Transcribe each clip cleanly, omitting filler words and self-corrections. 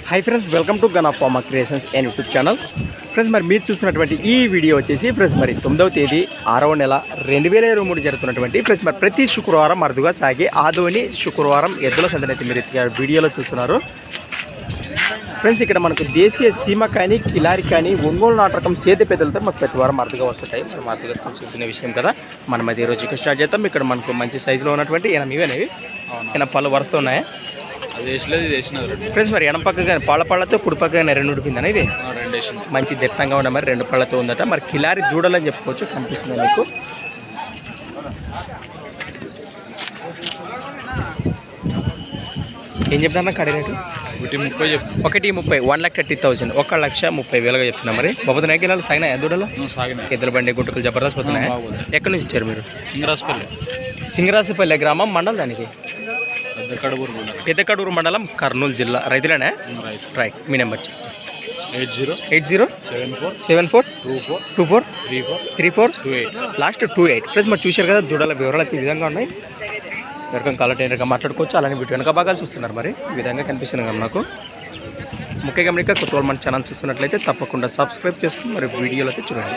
Hi friends welcome to गना pharma creations and YouTube channel friends మరి మీరు చూస్తున్నటువంటి ఈ వీడియో వచ్చేసి ఫ్రెండ్స్ మరి 9వ తేదీ 6వ నెల 2023 జరుగుతున్నటువంటి ఫ్రెండ్స్ మరి ప్రతి శుక్రవారం అరుదుగా సాగే ఆదోని శుక్రవారం ఎద్దుల సందనైతే మీరు వీడియోలో చూస్తున్నారు ఫ్రెండ్స్ ఇక్కడ మనకు దేశీయ సీమ కానీ కిలారి కానీ ఒంగోలు నాటకం సేద పెద్దలతో మనకు ప్రతి వారం అరుదుగా వస్తుంటాయి మరి అరుదుగా తెలుసుకునే విషయం కదా మనం అది ఈ రోజు ఇక్కడ స్టార్ట్ చేద్దాం ఇక్కడ మనకు మంచి సైజులో ఉన్నటువంటి ఇవేనేవి పళ్ళు వరుస్తూ ఉన్నాయా ఫ్రెండ్స్ మరి ఎడం పక్క కానీ పళ్ళతో కుడి పక్క కానీ రెండు ఉడిపిందని ఇది మంచి దిట్టంగా ఉన్న మరి రెండు పళ్ళతో ఉందట మరి కిలారి దూడలని చెప్పుకోవచ్చు కనిపిస్తుంది మీకు ఏం చెప్తున్నా కడి రేటు 1,30,000 1,30,000 1,30,000 చెప్తున్నా మరి బాబుతున్నాయి గిలాలు సాగినాయా దూడలు ఎద్దుల బండి గుంటకలు జబర్దస్త్ పోతున్నాయా ఎక్కడి నుంచి ఇచ్చారు మీరు సింగరాజపల్లి గ్రామం మండలం దానికి పెద్దకడూరు మండలం కర్నూలు జిల్లా రైతులేనా రైట్ మీ నెంబర్ 8074242434 లాస్ట్ 28 ఫ్రెండ్స్ మరి చూశారు కదా దూడల వివరాలు అయితే ఈ విధంగా ఉన్నాయి ఎవరికం కాలర్ టైనర్గా మాట్లాడుకోవచ్చు అలానే వీటి వెనక భాగాలు చూస్తున్నారు మరి ఈ విధంగా కనిపిస్తుంది కదా నాకు ముఖ్యంగా మీకు కొత్త మన ఛానల్ చూస్తున్నట్లయితే తప్పకుండా సబ్స్క్రైబ్ చేసుకుని మరి వీడియోలు అయితే చూడండి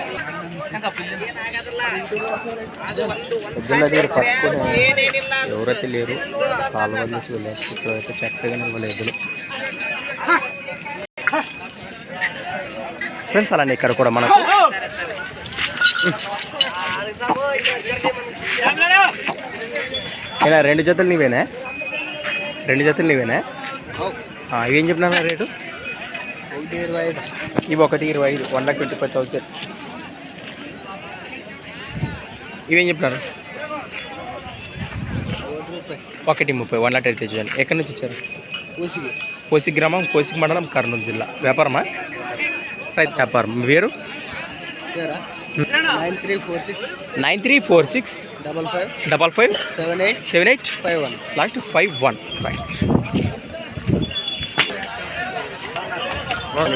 ఎద్దుల దగ్గర పట్టుకుని ఎవరైతే లేరు కాలు వదిలేసి వెళ్ళారు ఇప్పుడైతే చక్కగా నిలవలేదు ఎద్దులు ఫ్రెండ్స్ అలానే ఇక్కడ కూడా మనకు ఇలా రెండు జతలు నీవేనా ఇవేం చెప్పినా రేటు ఇవి 1,25,000 1,25,000 ఇవేం చెప్పినారు 1,30,000 1,25,000 ఎక్కడి నుంచి వచ్చారు కోసిక్ గ్రామం కోసిక్ మండలం కర్నూలు జిల్లా వ్యాపారమా రైతు వ్యాపారం వేరు 9346 55 78 51 లాస్ట్ 51 రైట్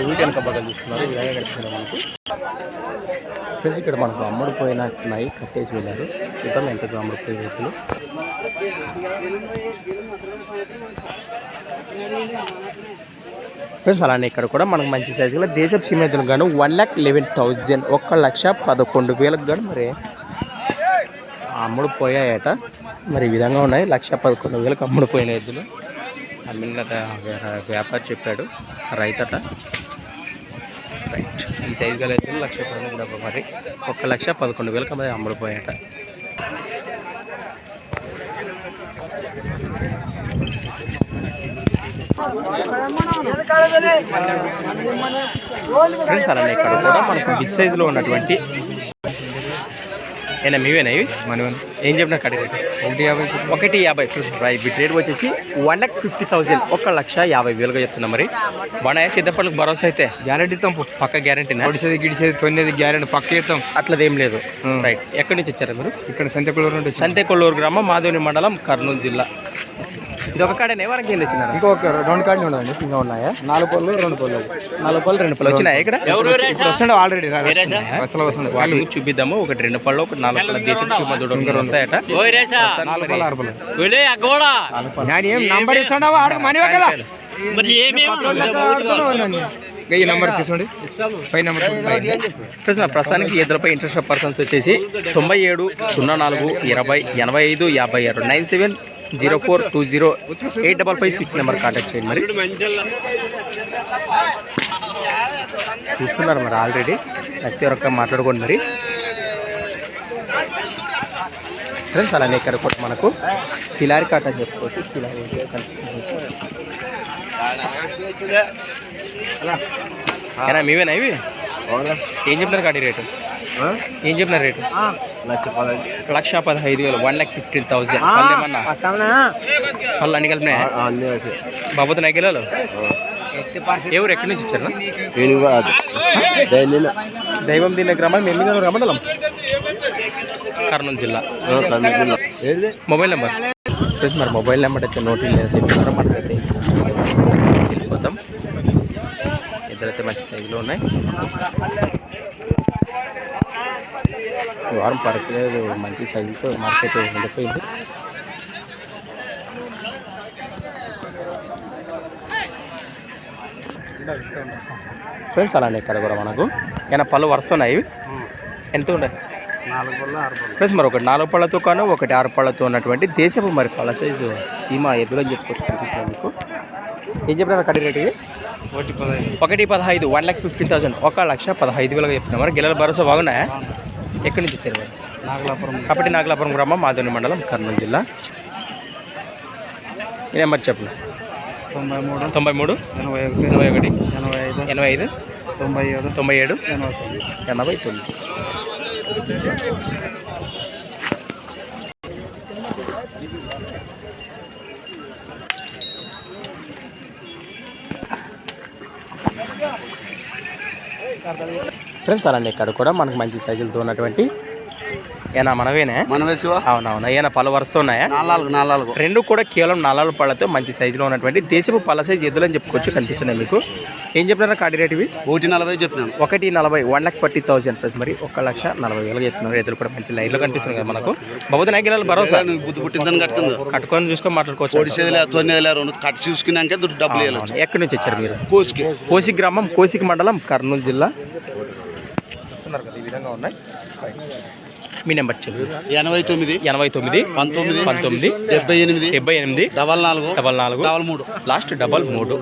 వీటి వెనక బాగా చూస్తున్నారు ఈ విధంగా కనిపిస్తుంది మనకు ఫ్రెండ్స్ ఇక్కడ మనకు అమ్ముడుపోయినాయి కట్టేసి వెళ్ళారు చూద్దాం ఎంత అమ్ముడుపోయే రైతులు ఫ్రెండ్స్ అలానే ఇక్కడ కూడా మనకు మంచి సైజులో దేశపు సీమెతులకు గాను 1,11,000 1,11,000 గాను మరి అమ్ముడుపోయాయట మరి ఈ విధంగా ఉన్నాయి 1,11,000 అమ్ముడుపోయిన ఎద్దులు అమ్మిన వ్యాపారి చెప్పాడు రైతట రైట్ ఈ సైజు గల ఎద్దులు 1,11,000 మరి 1,11,000 మరి అమ్ముడుపోయాట ఫ్రెండ్స్ అలానే ఇక్కడ కూడా మనకు బిగ్ సైజులో ఉన్నటువంటి ఏనా మీవేనా ఇవి మనవన్ ఏం చెప్పినా కడి రేటు 1,50 బిట్ రేట్ వచ్చేసి 1,50,000 1,50,000 చెప్తున్నా మరి బాగా సిద్ధపడలకు భరోసా అయితే గ్యారెంటీ ఇస్తాం పక్క గ్యారెంటీనా ఒడిసేది గిడిసేది తొన్నేది గ్యారెంటీ పక్క ఇస్తాం అట్లదేం లేదు రైట్ ఎక్కడి నుంచి వచ్చారా మీరు ఇక్కడ సంతెకొల్లూరు గ్రామం మాధవని మండలం కర్నూలు జిల్లా ఇది ఒక కాడనే వరకు ఏం తెచ్చినారు ఇంకొక 2 కాడనే ఉన్నాయండి ఇంకా ఉన్నాయా 4 పళ్ళు 2 పళ్ళు వచ్చినాయి ఇక్కడ వస్తుండే ఆల్రెడీ వాళ్ళు చూపిద్దాము ఒకటి 2 పళ్ళు ఒకటి 4 పళ్ళు దేశం చూపదుడు వస్తాయట ప్రస్తుతానికి ఎదురుపై ఇంట్రెస్ట్ పర్సన్స్ వచ్చేసి 9704208556 9704208556 నెంబర్ కాంటాక్ట్ చేయండి మరి చూస్తున్నారు మరి ఆల్రెడీ ప్రతి ఒక్క మాట్లాడుకోండి మరి ఫ్రెండ్స్ అలానే ఇక్కడ కూడా మనకు కిలారి కాట అని చెప్పుకోవచ్చు కిలారి కనిపిస్తుంది మీవేనా ఇవి ఏం చెప్తున్నారు కాటి రేటు ఏం చెప్పినారు రేటు 1,15,000 1,15,000 పళ్ళు అన్ని కలిపినాయా బాబుతో నైకిలాలు ఎవరు ఎక్కడి నుంచి ఇచ్చారు దైవం దీని గ్రామం ఎమ్మిగనూరు మండలం కర్నూలు జిల్లా మొబైల్ నెంబర్ ప్లస్ మరి మొబైల్ నెంబర్ అయితే నోటీలు లేదు మనకైతే వెళ్ళిపోతాం ఇద్దరైతే మంచి సైజులో ఉన్నాయి వారం పరకలేదు మంచి సైజుతో మార్కెట్ ఉండిపోయింది ఫ్రెండ్స్ అలానే ఇక్కడ కూడా మనకు ఏమైనా పళ్ళు వరుస్తున్నాయి ఎంత ఉన్నాయి 4 పళ్ళు 6 పళ్ళు ఫ్రెండ్స్ మరి ఒకటి 4 పళ్ళతో కాను ఒకటి 6 పళ్ళతో ఉన్నటువంటి దేశపు మరి పళ్ళ సైజు సీమ ఎద్దులు అని చెప్పుకోవచ్చు కనిపిస్తున్నాయి మీకు. ఏం చెప్పినారు కడి రేటు? 1,15,000 1,15,000 1,15,000 చెప్తున్నా మరి. గిల్లల భరోసా బాగున్నాయా? ఎక్కడి నుంచి వచ్చారు మరి? నాగలాపురం కాబట్టి నాగలాపురం గ్రామం మాధవని మండలం కర్నూలు జిల్లా. ఈ నెంబర్ చెప్పండి. 93 81 85 97 89. ఫ్రెండ్స్ అలానే ఇక్కడ కూడా మనకు మంచి సైజులతో ఉన్నటువంటి ఏనా మనవేనే అవునవునా ఏనా పళ్ళ వరుసతో ఉన్నాయా? 4 రెండు కూడా కేవలం 4 పళ్ళతో మంచి సైజులో ఉన్నటువంటి దేశపు పళ్ళ సైజు ఎద్దులు అని చెప్పుకోవచ్చు కనిపిస్తున్నాయి మీకు. ఏం చెప్పినారా కాడి రేటు ఇవి? 1,40 చెప్పినాను. 1,40 1,40,000 ఫ్రెండ్స్ మరి 1,40,000 చెప్తున్నారు. ఎద్దులు కూడా మంచి లైన్లో కనిపిస్తున్నాయి కదా మనకు. బాబు నాగిలాలు భరోసా కట్టుకొని చూసుకొని మాట్లాడుకోవచ్చు. ఎక్కడి నుంచి వచ్చారు మీరు? కోసిక్ గ్రామం కోసిక్ మండలం కర్నూలు జిల్లా. చూస్తున్నారు కదా ఈ విధంగా ఉన్నాయి. మీ నెంబర్ చెప్పు. 89 19 19 78 44 44 లాస్ట్ 33.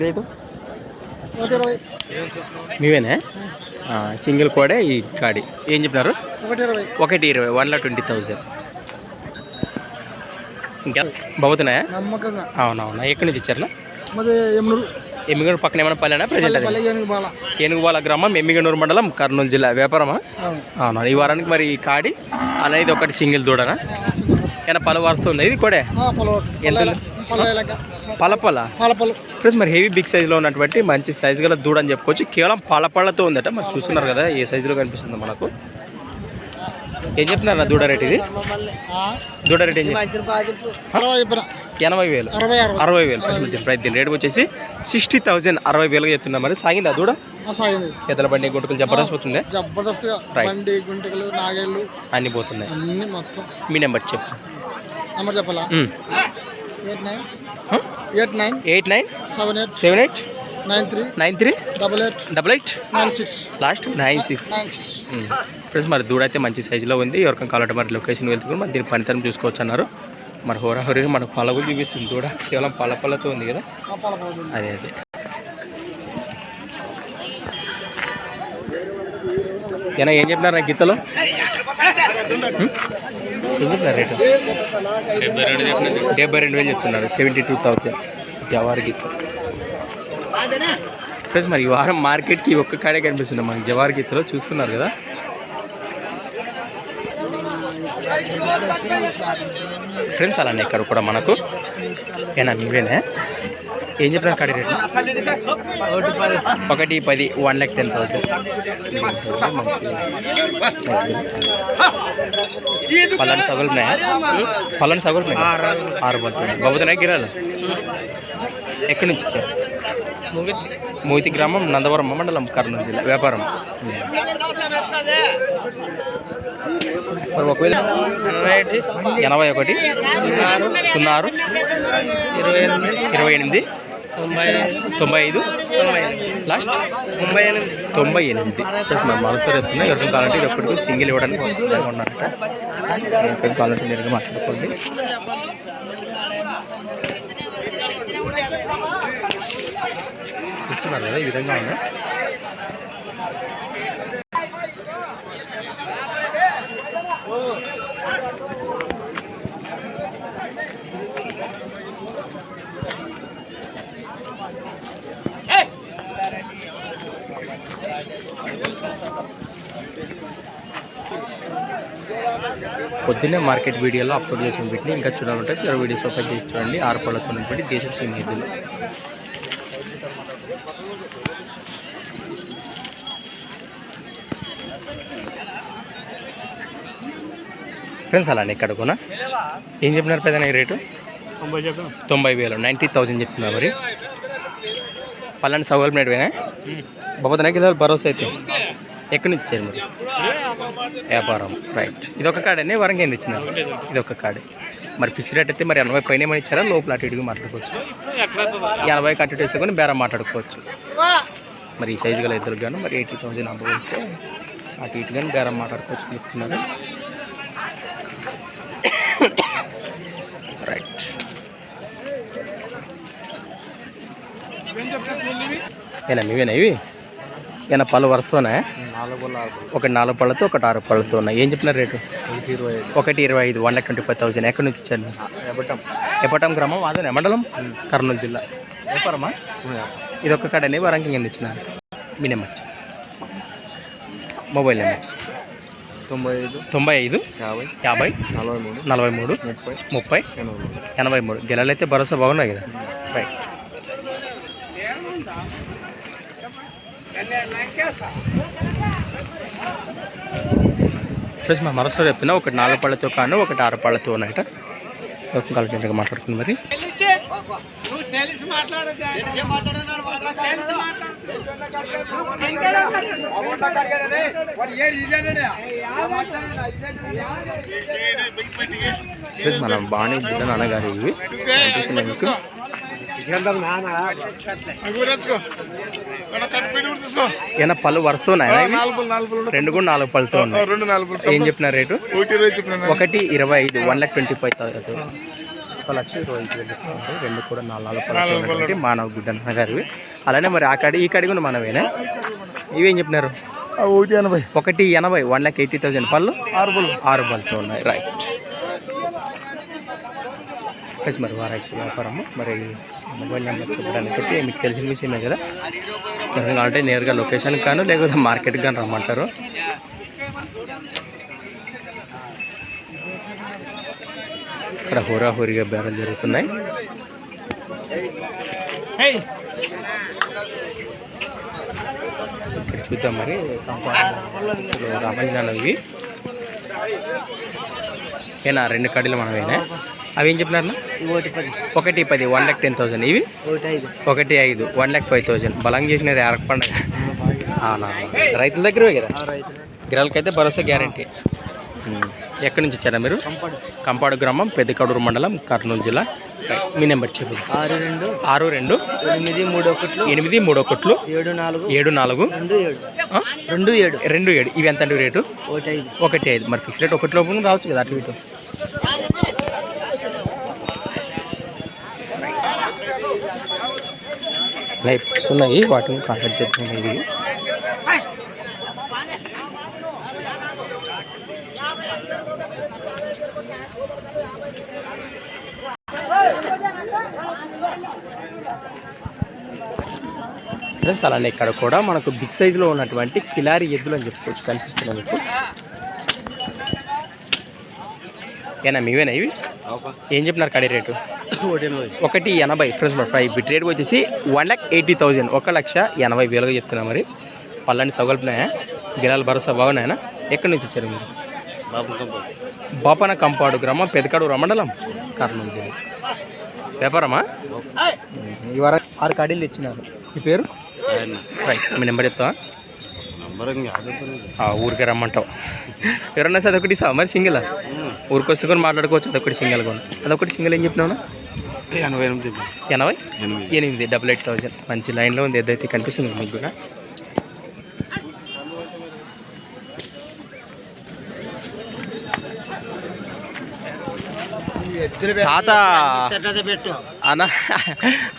రేటు మీవేనా? సింగిల్ కోడే ఈ కాడి. ఏం చెప్పినారు? 1,20 1,20,000. ఇంకా బాగుతున్నాయా? అవునవునా ఎక్కడి నుంచి ఇచ్చారా? ఎమ్మిగనూరు పక్కన ఏమైనా పల్లెనా ప్రజెంట్? అది ఏనుగుబాల గ్రామం ఎమ్మిగనూరు మండలం కర్నూలు జిల్లా. వ్యాపారమా? అవునా. ఈ వారానికి మరి కాడి అనేది ఒకటి సింగిల్ దూడనా? ఏమైనా పలు వరుస్తుంది ఇది కూడా? ఎంత పలపల ఫ్రెండ్స్ మరి హెవీ బిగ్ సైజులో ఉన్నటువంటి మంచి సైజు గల దూడ అని చెప్పుకోవచ్చు. కేవలం పళ్ళతో ఉందట. మరి చూస్తున్నారు కదా ఏ సైజులో కనిపిస్తుంది మనకు. ఏం చెప్తున్నారు దూడ రేట్? ఇది దూడ రేట్ ఏం 80,000 60,000 ప్రైస్. దీని రేట్ వచ్చేసి 60,000 60,000 చెప్తున్నా. మరి సాగిందా దూడ? ఎద్దల బండి గుంటకలు జబర్దస్త్ పోతుంది. అన్ని పోతున్నాయి. మీ నెంబర్ చెప్పు. చెప్పాలా? 89 78 93 88 లాస్ట్ 96. ఫ్రెండ్స్ మరి దూడ అయితే మంచి సైజులో ఉంది. ఎవరికైనా కావాలంటే మరి లొకేషన్ వెళ్తున్నారు. మరి దీని పనితనం చూసుకోవచ్చు అన్నారు. మరి హోరాహోరీగా మనకు పళ్ళకు చూపిస్తుంది దూడ. కేవలం పళ్ళతో ఉంది కదా. అదే ఏనా ఏం చెప్పినారు నాకు గీతలో? ఏం చెప్పినారు రేటు? 72,000 చెప్తున్నారు. 72,000 జవార్ గీత. ఫ్రెండ్స్ మరి ఈ వారం మార్కెట్కి ఒక్క కాడే కనిపిస్తుంది మనకి జవార్ గీతలో. చూస్తున్నారు కదా. ఫ్రెండ్స్ అలానే ఇక్కడ కూడా మనకు ఏనా మీవేనా? ఏం చెప్పిన కాడి రేటు? 1,10 1,10,000. పళ్ళని సగులున్నాయా? 6 పడుతున్నాయి. బాబుతున్నాయి గిరాలు. ఎక్కడి నుంచి వచ్చారు? మోయితి గ్రామం నందవరం మండలం కర్నూలు జిల్లా. వ్యాపారం. ఒకవేళ 81 06 28 95 లాస్ట్ 98. మరి మనసు ఎత్తున్నా. ఎవరికి కావాలంటే ఎప్పటికీ సింగిల్ ఇవ్వడానికి ఉన్నారట. ఎవరికి కావాలంటే నేరుగా మాట్లాడుకోండి. చూస్తున్నారు కదా ఈ విధంగా ఉన్నాయి. పొద్దున్నే మార్కెట్ వీడియోలో అప్లోడ్ చేసిన వీటిని ఇంకా చూడాలంటే చిన్న వీడియోస్ ఓపెన్ చేసి చూడండి. 6 పళ్ళతో ఉన్నటువంటి దేశం సీమ ఎద్దులు. ఫ్రెండ్స్ అలానే ఇక్కడ కూడా ఏం చెప్పినారు పెద్ద రేటు? 90,000 90,000 చెప్తున్నారు. మరి పళ్ళని సౌకర్యం నేటివేనా? బాబా గిదాలు భరోసా అయితే ఎక్కడి నుంచి ఇచ్చారు మీరు? వ్యాపారం, రైట్. ఇది ఒక కాడనే వరంగా ఏంది ఇచ్చినారు? ఇది ఒక కాడే. మరి ఫిక్స్డ్ రేట్ అయితే మరి 80 పైన ఏమైనా ఇచ్చారా? లోపల అటు ఇటుగా మాట్లాడుకోవచ్చు. 80 అటు ఇటు వేసుకొని బేరం మాట్లాడుకోవచ్చు. మరి ఈ సైజు గల ఇద్దరు గాను మరి 80,000 అనుభవిస్తే అటు ఇటు కానీ బేరం మాట్లాడుకోవచ్చు చెప్తున్నారు. రైట్. ఏనా మీవేనా ఇవి? ఏనా పళ్ళు వరుసనా? ఒకటి 4 పళ్ళతో ఒకటి 6 పళ్ళతో ఉన్నాయి. ఏం చెప్పిన రేటు? 125. 1,25,000. ఎక్కడి నుంచి ఇచ్చాను? ఎప్పటం గ్రామం, అదే మండలం, కర్నూలు జిల్లా. వ్యాపారమా? ఇది ఒక్క కాడనే వరంకి కింద ఇచ్చిన. మీ నెంబర్ మొబైల్ నెంబర్? 95 50 43 30 83. గెలలు అయితే భరోసా బాగున్నాయి కదా. రైట్. ప్లస్ మా మరోసారి చెప్పిన ఒకటి 4 పళ్ళతో కాను ఒకటి 6 పళ్ళతో ఉన్నాయట. కలిసి మాట్లాడుకుని మరి మన బాణి బుద్ధ నాన్నగారు ఇవి మీకు ఏమన్నా పళ్ళు వరుస్తున్నాయా? 2 కూడా 4 పళ్ళతో ఉన్నాయి. ఏం చెప్పిన రేటు? 1,25,000. 1,25,000. 1,20,000. 2 కూడా 4 పళ్ళతో మానవ గుడ్డ నాన్నగారు. అలానే మరి ఆ కాడి ఈ కాడి కూడా మనమేనా? ఇవేం చెప్పినారు? 1,80. 1,80,000. పళ్ళు 6 పళ్ళతో ఉన్నాయి. రైట్. మరి వారాకి వ్యాపారము. మరి మొబైల్ నెంబర్ చెప్పడానికైతే మీకు తెలిసిన విషయమే కదా. అంటే నేరుగా లొకేషన్ కాను లేకపోతే మార్కెట్కి కానీ రమ్మంటారు. ఇక్కడ హోరాహోరీగా బేరాలు జరుగుతున్నాయి. ఇక్కడ చూద్దాం మరి రామజానవి ఏనా 2 కడీలు మనమేనా? అవి ఏం చెప్పినారు? 1,10. 1,10,000. ఇవి 1,5. 1,05,000. బలంగా చేసినారు అరక పండుగ. రైతుల దగ్గరే కదా. గిరాలకైతే భరోసా గ్యారంటీ. ఎక్కడి నుంచి ఇచ్చారా మీరు? కంపాడు గ్రామం, పెద్దకడూరు మండలం, కర్నూలు జిల్లా. మీ నెంబర్ చెప్పు. 62 831 74 27. ఇవి ఎంత అండి రేటు? 1,5. మరి ఫిక్స్ రేట్ 1 లోపు రావచ్చు కదా అటు ఇటు. లైఫ్స్ ఉన్నాయి, వాటిని కాంటాక్ట్ చేస్తున్నాయి. ఫ్రెండ్స్ అలానే ఇక్కడ కూడా మనకు బిగ్ సైజులో ఉన్నటువంటి కిలారి ఎద్దులు అని చెప్పుకోవచ్చు. కనిపిస్తున్నాయి మీకు. ఏనా మీవేనా ఇవి? ఏం చెప్పినారు కడి రేటు? 1,80. ఫ్రెండ్స్ మరి బిట్ రేట్ వచ్చేసి 1,80,000. 1,80,000 చెప్తున్నా. మరి పళ్ళని సౌకల్పినాయా? గిరాల భరోసా బాగున్నాయనా? ఎక్కడి నుంచి వచ్చారు మీరు? బాపన కంపాడు గ్రామం, పెదకడూరు మండలం, కర్నూలు జిల్లా. వ్యాపారమా? ఈ వారం 6 కాడీలు తెచ్చినారు. మీ పేరు? రైట్. మీ నెంబర్ చెప్తావా? ఊరికే రమ్మంటావు. ఎవరన్నా సార్ అదొకటి సార్ మరి సింగిల్ ఊరికి వస్తే కూడా మాట్లాడుకోవచ్చు. అదొకటి సింగిల్ కూడా. అదొకటి సింగిల్ ఏం చెప్పినావునా? 88. 88,000. మంచి లైన్లో ఉంది. ఏదైతే కనిపిస్తుంది మీకు కూడా. తాత అన్న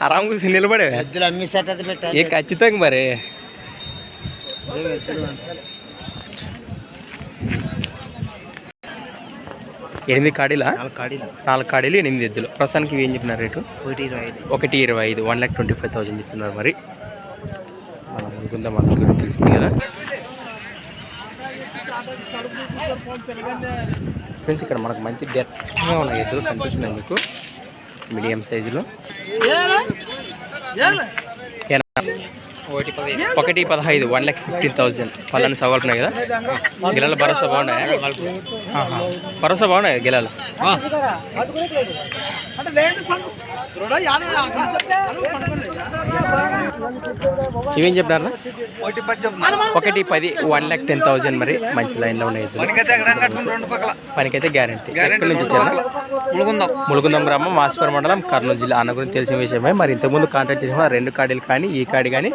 ఆరామ్ కూర్చొని నిలబడే ఏ ఖచ్చితంగా మరి. ఎనిమిది కాడీలా? 4 కాడీలు 8 ఎద్దులు. ప్రస్తుతానికి ఇవి ఏం చెప్పినారు రేటు? 1,25. 1,25,000 చెప్తున్నారు. మరి మనం అనుకుందాం, మన గురించి తెలిసింది కదా ఫ్రెండ్స్. ఇక్కడ మనకు మంచి దట్టంగా ఉన్న ఎద్దులు కనిపిస్తున్నాయి మీకు, మీడియం సైజులో. 1,15. 1,15,000. పళ్ళని సవాలున్నాయి కదా. గిలాల భరోసా బాగున్నాయా? భరోసా బాగున్నాయి గిలాలు. ఇవేం చెప్పినారా? 1,10,00,000 1,10,000 మరి మంచి లైన్లో ఉన్నాయి ఎద్దులు. పనికైతే గ్యారంటీ. ఎక్కడి నుంచి వచ్చారా? ములుగుందం గ్రామం, మాస్పర్ మండలం, కర్నూలు జిల్లా. అన్న గురించి తెలిసిన విషయమే. మరి ఇంతకుముందు కాంటాక్ట్ చేసిన 2 కాడీలు కానీ ఈ కాడి కానీ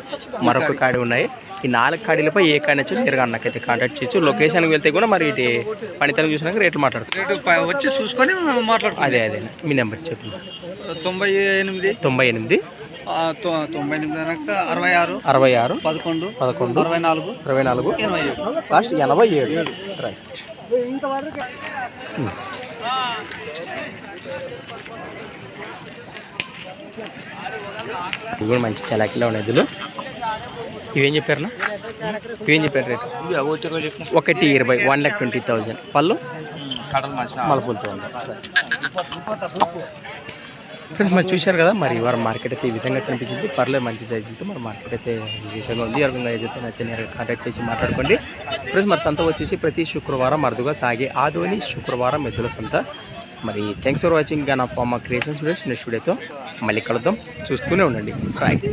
మరొక కాడి ఉన్నాయి. ఈ 4 కాడీలపై ఏ కాడి వచ్చి నేరుగా అన్నకైతే కాంటాక్ట్ చేయొచ్చు. లొకేషన్కి వెళ్తే కూడా మరి ఇటు పనితనం చూసినాక రేట్లు మాట్లాడుతారు. వచ్చి చూసుకొని మాట్లాడుకో. అదే మీ నెంబర్ చెప్పండి. 98 98 66 66 11 11 24 24 87 లాస్ట్ 87. రైట్. ఇవి కూడా మంచి చలాకీలో ఉన్నాయి ఎద్దులు. ఇవేం చెప్పారన్నా? ఇవేం చెప్పారు రేటు? 1,20,00,000 1,20,000 పళ్ళు మలుపులతో ఉంది. ఫ్రెండ్స్ మరి చూశారు కదా, మరి వారు మార్కెట్ అయితే ఈ విధంగా కనిపించింది. పర్లేదు మంచి సైజులతో మరి మార్కెట్ అయితే ఈ విధంగా ఉంది. ఎవరికైనా ఏదైతే నచ్చినారో కాంటాక్ట్ చేసి మాట్లాడుకోండి. ఫ్రెండ్స్ మరి సంత వచ్చేసి ప్రతి శుక్రవారం అరుదుగా సాగే ఆదోని శుక్రవారం ఎద్దుల సంత. మరి థ్యాంక్స్ ఫర్ వాచింగ్. నా ఫార్మా క్రియేషన్స్ వీడియోస్ నెక్స్ట్ వీడియోతో మళ్ళీ కలుద్దాం. చూస్తూనే ఉండండి. రైట్.